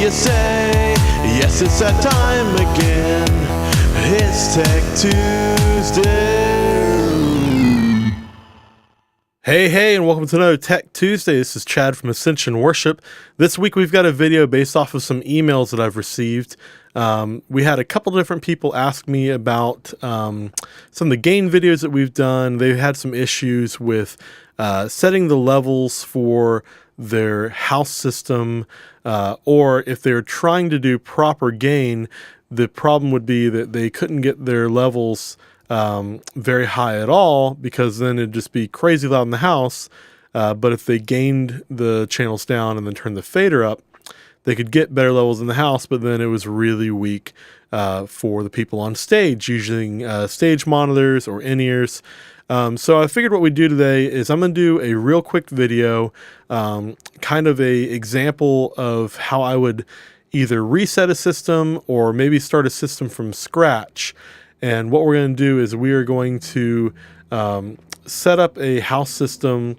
you say? Yes, it's that time again. It's Tech Tuesday. Hey, and welcome to another Tech Tuesday. This is Chad from Ascension Worship. This week we've got a video based off of some emails that I've received. We had a couple different people ask me about some of the gain videos that we've done. They've had some issues with setting the levels for their house system, or if they're trying to do proper gain, the problem would be that they couldn't get their levels very high at all, because then it'd just be crazy loud in the house. But if they gained the channels down and then turned the fader up, they could get better levels in the house, but then it was really weak for the people on stage using stage monitors or in-ears. So I figured what we'd do today is I'm going to do a real quick video, kind of a example of how I would either reset a system or maybe start a system from scratch. And what we're going to do is we are going to set up a house system.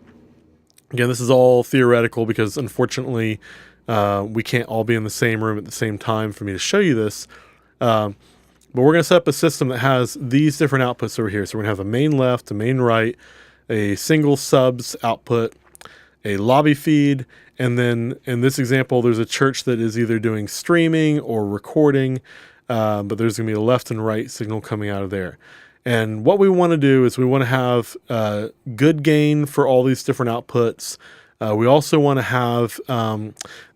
Again, this is all theoretical because unfortunately we can't all be in the same room at the same time for me to show you this. But we're going to set up a system that has these different outputs over here. So we're going to have a main left, a main right, a single subs output, a lobby feed, and then in this example, there's a church that is either doing streaming or recording. But there's going to be a left and right signal coming out of there. And what we want to do is we want to have good gain for all these different outputs. We also want to have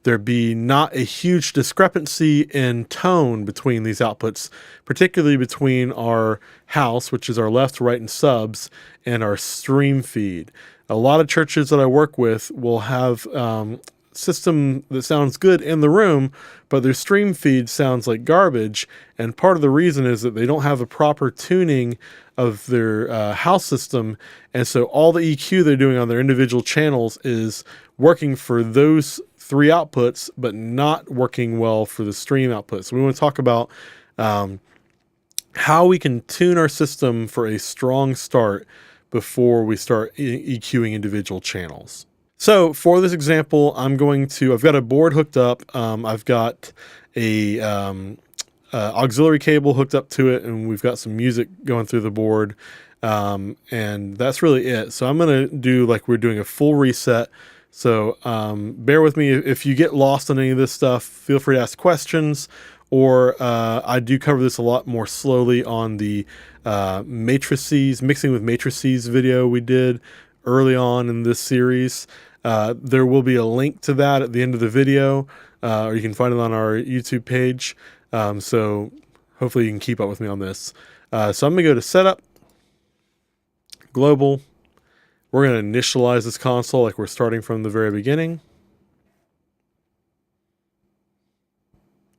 there be not a huge discrepancy in tone between these outputs, particularly between our house, which is our left, right, and subs, and our stream feed. A lot of churches that I work with will have system that sounds good in the room, but their stream feed sounds like garbage. And part of the reason is that they don't have a proper tuning of their house system. And so all the EQ they're doing on their individual channels is working for those three outputs, but not working well for the stream output. So we want to talk about how we can tune our system for a strong start before we start EQing individual channels. So for this example, I've got a board hooked up. I've got a auxiliary cable hooked up to it, and we've got some music going through the board. And that's really it. So I'm going to do like we're doing a full reset. So bear with me. If you get lost on any of this stuff, feel free to ask questions, or I do cover this a lot more slowly on the matrices, mixing with matrices video we did early on in this series. There will be a link to that at the end of the video, or you can find it on our YouTube page. So hopefully you can keep up with me on this. So I'm going to go to Setup, Global. We're going to initialize this console like we're starting from the very beginning.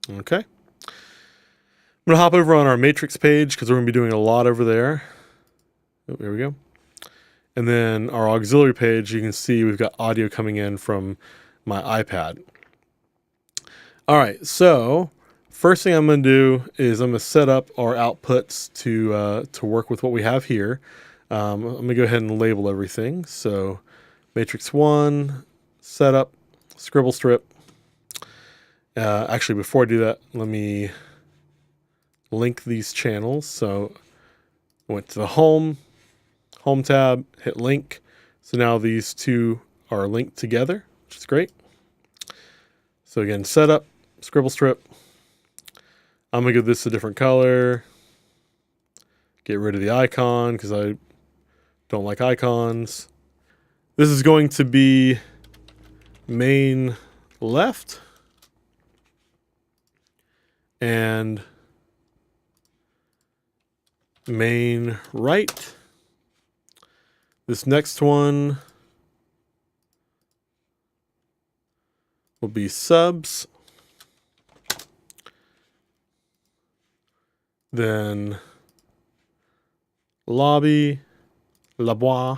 Okay. I'm going to hop over on our matrix page because we're going to be doing a lot over there. Oh, there we go. And then our auxiliary page, you can see we've got audio coming in from my iPad. All right, so first thing I'm going to do is I'm going to set up our outputs to work with what we have here. I'm going to go ahead and label everything. So matrix 1, setup, scribble strip. Actually, before I do that, let me link these channels. So I went to the home tab, hit link. So now these two are linked together, which is great. So again, setup, scribble strip. I'm going to give this a different color. Get rid of the icon because I don't like icons. This is going to be main left and main right. This next one will be subs. Then lobby, labois.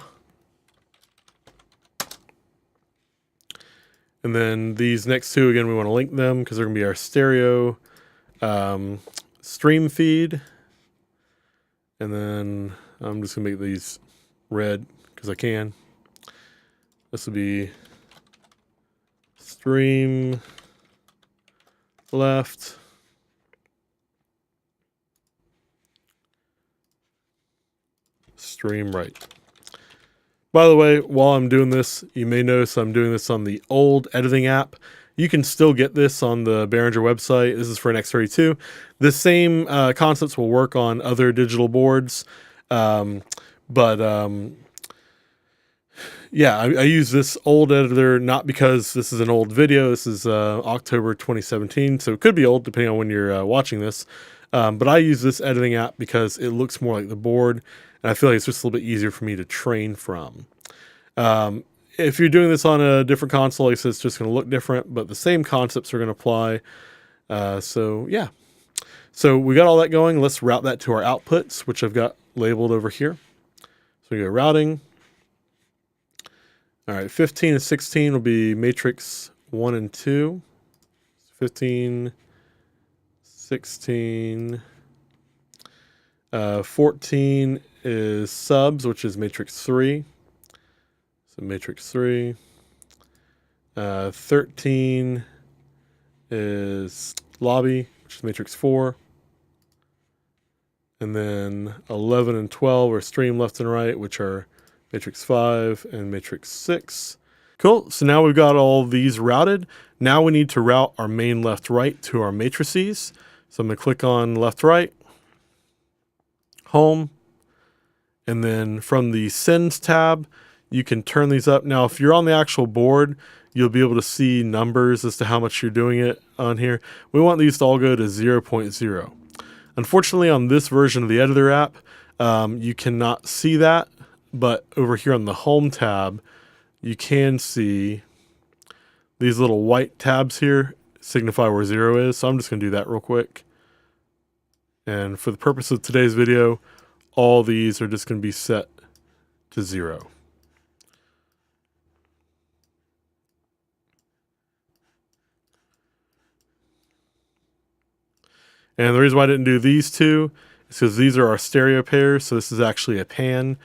And then these next two, again, we want to link them because they're going to be our stereo stream feed. And then I'm just going to make these red because I can. This will be stream left, stream right. By the way, while I'm doing this, you may notice I'm doing this on the old editing app. You can still get this on the Behringer website. This is for an X32. The same concepts will work on other digital boards. Yeah, I use this old editor not because this is an old video. This is October 2017, so it could be old depending on when you're watching this. But I use this editing app because it looks more like the board, and I feel like it's just a little bit easier for me to train from. If you're doing this on a different console, like I said, it's just going to look different, but the same concepts are going to apply. So yeah. So we got all that going. Let's route that to our outputs, which I've got labeled over here. So we go routing. All right, 15 and 16 will be matrix 1 and 2. 15, 16. 14 is subs, which is matrix 3. So matrix 3. 13 is lobby, which is matrix 4. And then 11 and 12 are stream left and right, which are matrix 5 and matrix 6. Cool. So now we've got all these routed. Now we need to route our main left right to our matrices. So I'm going to click on left right, home, and then from the sends tab, you can turn these up. Now, if you're on the actual board, you'll be able to see numbers as to how much you're doing it on here. We want these to all go to 0.0. Unfortunately, on this version of the editor app, you cannot see that. But over here on the home tab, you can see these little white tabs here signify where 0 is. So I'm just going to do that real quick. And for the purpose of today's video, all these are just going to be set to 0. And the reason why I didn't do these two is because these are our stereo pairs. So this is actually a pan.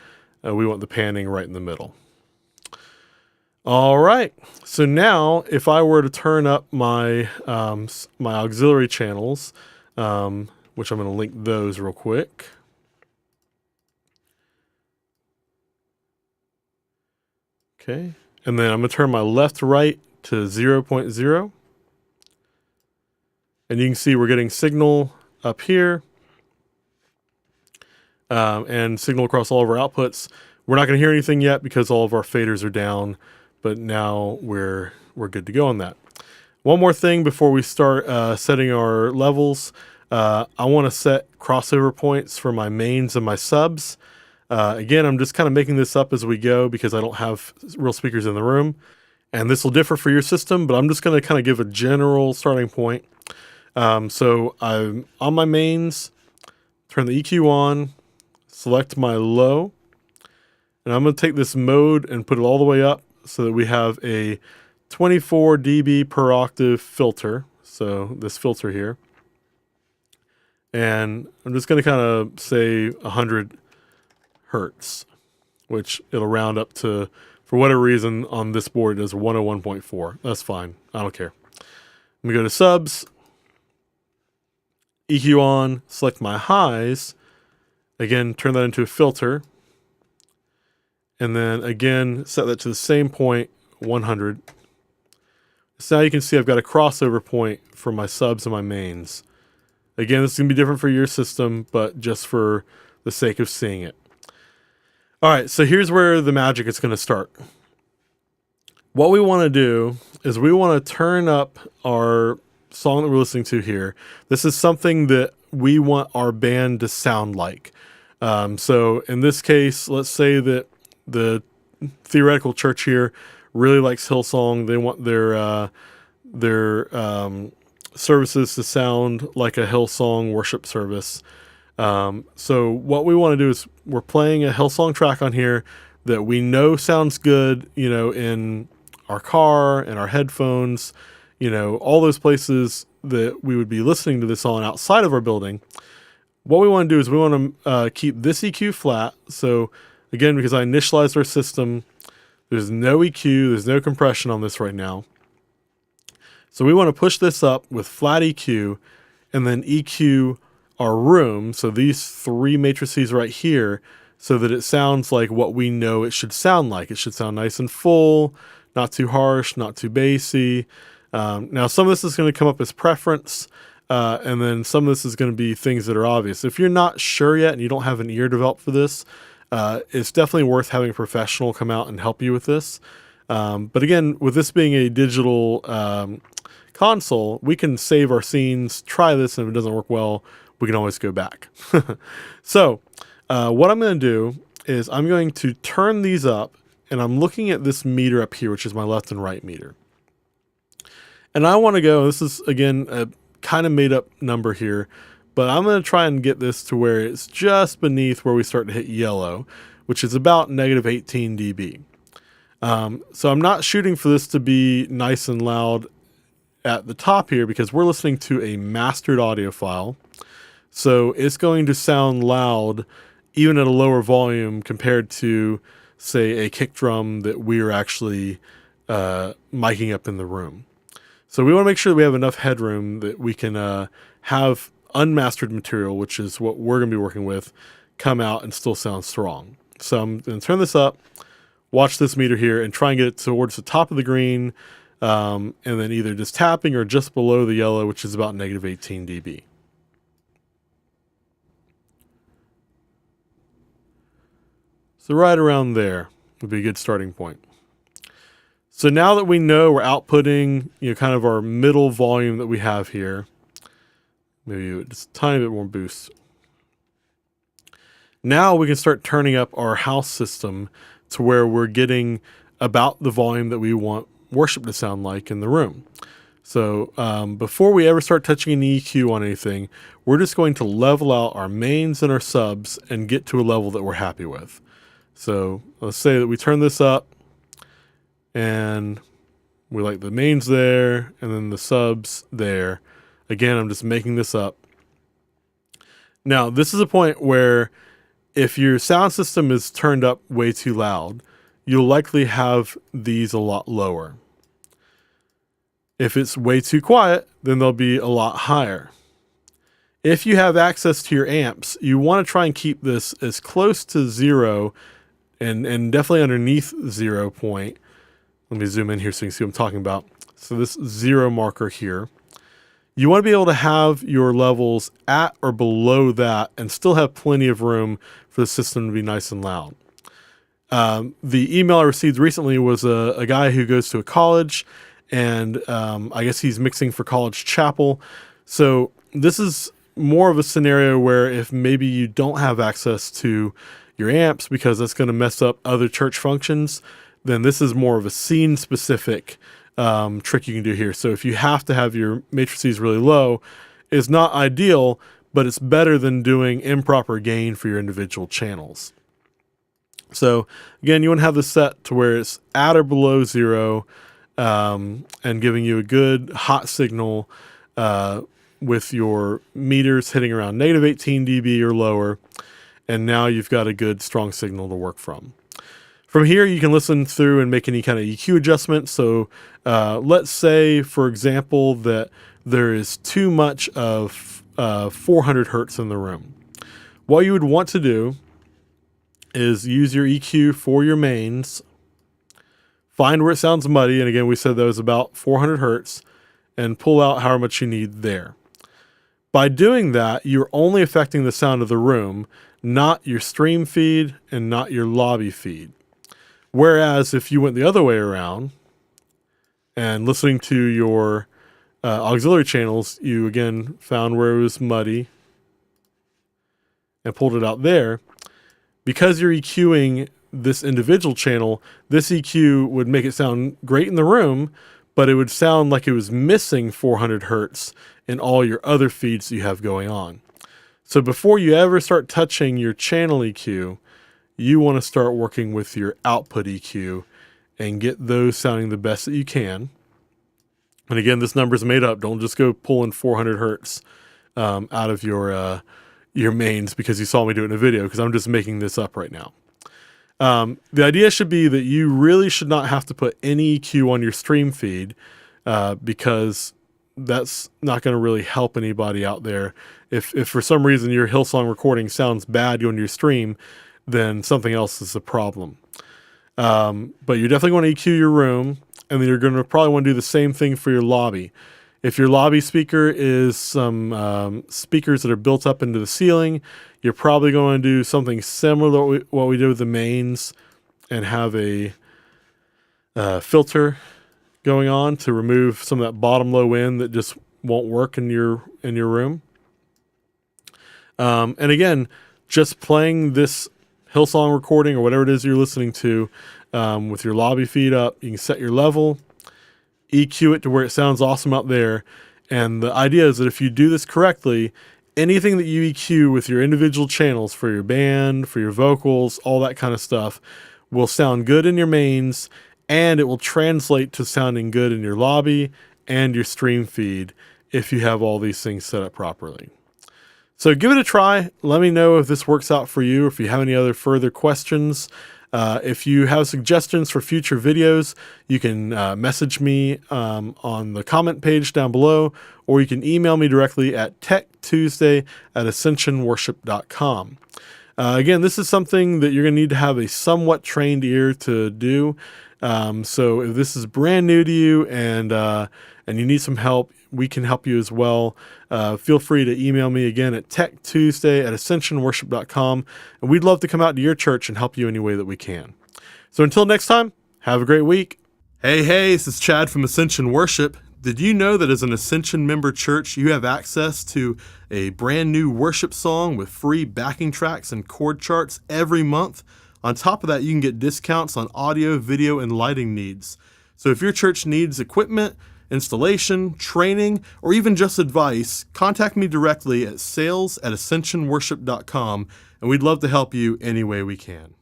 We want the panning right in the middle. All right. So now if I were to turn up my, my auxiliary channels, which I'm going to link those real quick. Okay. And then I'm going to turn my left right to 0.0. And you can see we're getting signal up here. And signal across all of our outputs. We're not going to hear anything yet because all of our faders are down, but now we're good to go on that. One more thing before we start setting our levels. I want to set crossover points for my mains and my subs. Again, I'm just kind of making this up as we go because I don't have real speakers in the room. And this will differ for your system, but I'm just going to kind of give a general starting point. So I'm on my mains, turn the EQ on, select my low, and I'm going to take this mode and put it all the way up so that we have a 24 dB per octave filter. So this filter here. And I'm just going to kind of say 100 hertz, which it'll round up to, for whatever reason on this board, it is 101.4. That's fine. I don't care. Let me go to subs, EQ on, select my highs. Again, turn that into a filter. And then again, set that to the same point, 100. So now you can see I've got a crossover point for my subs and my mains. Again, this is going to be different for your system, but just for the sake of seeing it. All right, so here's where the magic is going to start. What we want to do is we want to turn up our song that we're listening to here. This is something that we want our band to sound like. So in this case, let's say that the theoretical church here really likes Hillsong. They want their services to sound like a Hillsong worship service. So what we want to do is we're playing a Hillsong track on here that we know sounds good, you know, in our car and our headphones, you know, all those places that we would be listening to this on outside of our building. What we want to do is we want to keep this EQ flat. So again, because I initialized our system, there's no EQ, there's no compression on this right now. So we want to push this up with flat EQ and then EQ our room. So these three matrices right here, so that it sounds like what we know it should sound like. It should sound nice and full, not too harsh, not too bassy. Now some of this is going to come up as preference, and then some of this is going to be things that are obvious. If you're not sure yet and you don't have an ear developed for this, it's definitely worth having a professional come out and help you with this. But again, with this being a digital console, we can save our scenes, try this, and if it doesn't work well, we can always go back. So what I'm going to do is I'm going to turn these up, and I'm looking at this meter up here, which is my left and right meter. And I want to go, this is again a kind of made up number here, but I'm going to try and get this to where it's just beneath where we start to hit yellow, which is about negative 18 dB. So I'm not shooting for this to be nice and loud at the top here because we're listening to a mastered audio file. So it's going to sound loud even at a lower volume compared to, say, a kick drum that we are actually miking up in the room. So we want to make sure that we have enough headroom that we can have unmastered material, which is what we're going to be working with, come out and still sound strong. So I'm going to turn this up, watch this meter here, and try and get it towards the top of the green, and then either just tapping or just below the yellow, which is about negative 18 dB. So right around there would be a good starting point. So now that we know we're outputting, kind of our middle volume that we have here, maybe just a tiny bit more boost. Now we can start turning up our house system to where we're getting about the volume that we want worship to sound like in the room. So before we ever start touching an EQ on anything, we're just going to level out our mains and our subs and get to a level that we're happy with. So let's say that we turn this up and we like the mains there and then the subs there. Again, I'm just making this up. Now, this is a point where if your sound system is turned up way too loud, you'll likely have these a lot lower. If it's way too quiet, then they'll be a lot higher. If you have access to your amps, you want to try and keep this as close to zero and definitely underneath 0 point. Let me zoom in here so you can see what I'm talking about. So this 0 marker here. You want to be able to have your levels at or below that and still have plenty of room for the system to be nice and loud. The email I received recently was a guy who goes to a college, and I guess he's mixing for college chapel. So this is more of a scenario where if maybe you don't have access to your amps because that's going to mess up other church functions, then this is more of a scene specific trick you can do here. So if you have to have your matrices really low, it's not ideal, but it's better than doing improper gain for your individual channels. So again, you want to have this set to where it's at or below 0, and giving you a good hot signal with your meters hitting around negative 18 dB or lower. And now you've got a good strong signal to work from. From here, you can listen through and make any kind of EQ adjustments. So let's say, for example, that there is too much of 400 hertz in the room. What you would want to do is use your EQ for your mains, find where it sounds muddy, and again, we said that was about 400 hertz, and pull out however much you need there. By doing that, you're only affecting the sound of the room, not your stream feed and not your lobby feed. Whereas if you went the other way around and listening to your auxiliary channels, you again found where it was muddy and pulled it out there. Because you're EQing this individual channel, this EQ would make it sound great in the room, but it would sound like it was missing 400 hertz in all your other feeds you have going on. So before you ever start touching your channel EQ, you want to start working with your output EQ and get those sounding the best that you can. And again, this number is made up. Don't just go pulling 400 hertz out of your mains because you saw me do it in a video, because I'm just making this up right now. The idea should be that you really should not have to put any EQ on your stream feed, because that's not going to really help anybody out there. If for some reason your Hillsong recording sounds bad on your stream, then something else is the problem. But you're definitely going to EQ your room, and then you're going to probably want to do the same thing for your lobby. If your lobby speaker is some speakers that are built up into the ceiling, you're probably going to do something similar to what we did with the mains and have a filter going on to remove some of that bottom low end that just won't work in your room. And again, just playing this Hillsong recording or whatever it is you're listening to with your lobby feed up, you can set your level, EQ it to where it sounds awesome out there. And the idea is that if you do this correctly, anything that you EQ with your individual channels for your band, for your vocals, all that kind of stuff will sound good in your mains, and it will translate to sounding good in your lobby and your stream feed if you have all these things set up properly. So give it a try. Let me know if this works out for you, or if you have any other further questions. If you have suggestions for future videos, you can message me on the comment page down below, or you can email me directly at TechTuesday@ascensionworship.com. Again, this is something that you're going to need to have a somewhat trained ear to do. So if this is brand new to you and you need some help, we can help you as well. Feel free to email me again at TechTuesday@ascensionworship.com, and we'd love to come out to your church and help you any way that we can. So until next time, have a great week. Hey, this is Chad from Ascension Worship. Did you know that as an Ascension member church, you have access to a brand new worship song with free backing tracks and chord charts every month? On top of that, you can get discounts on audio, video, and lighting needs. So if your church needs equipment, installation, training, or even just advice, contact me directly at sales@ascensionworship.com, and we'd love to help you any way we can.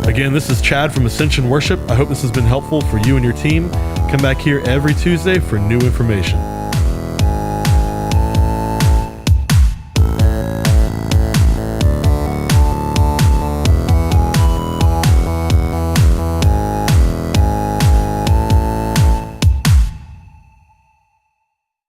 Again, this is Chad from Ascension Worship. I hope this has been helpful for you and your team. Come back here every Tuesday for new information.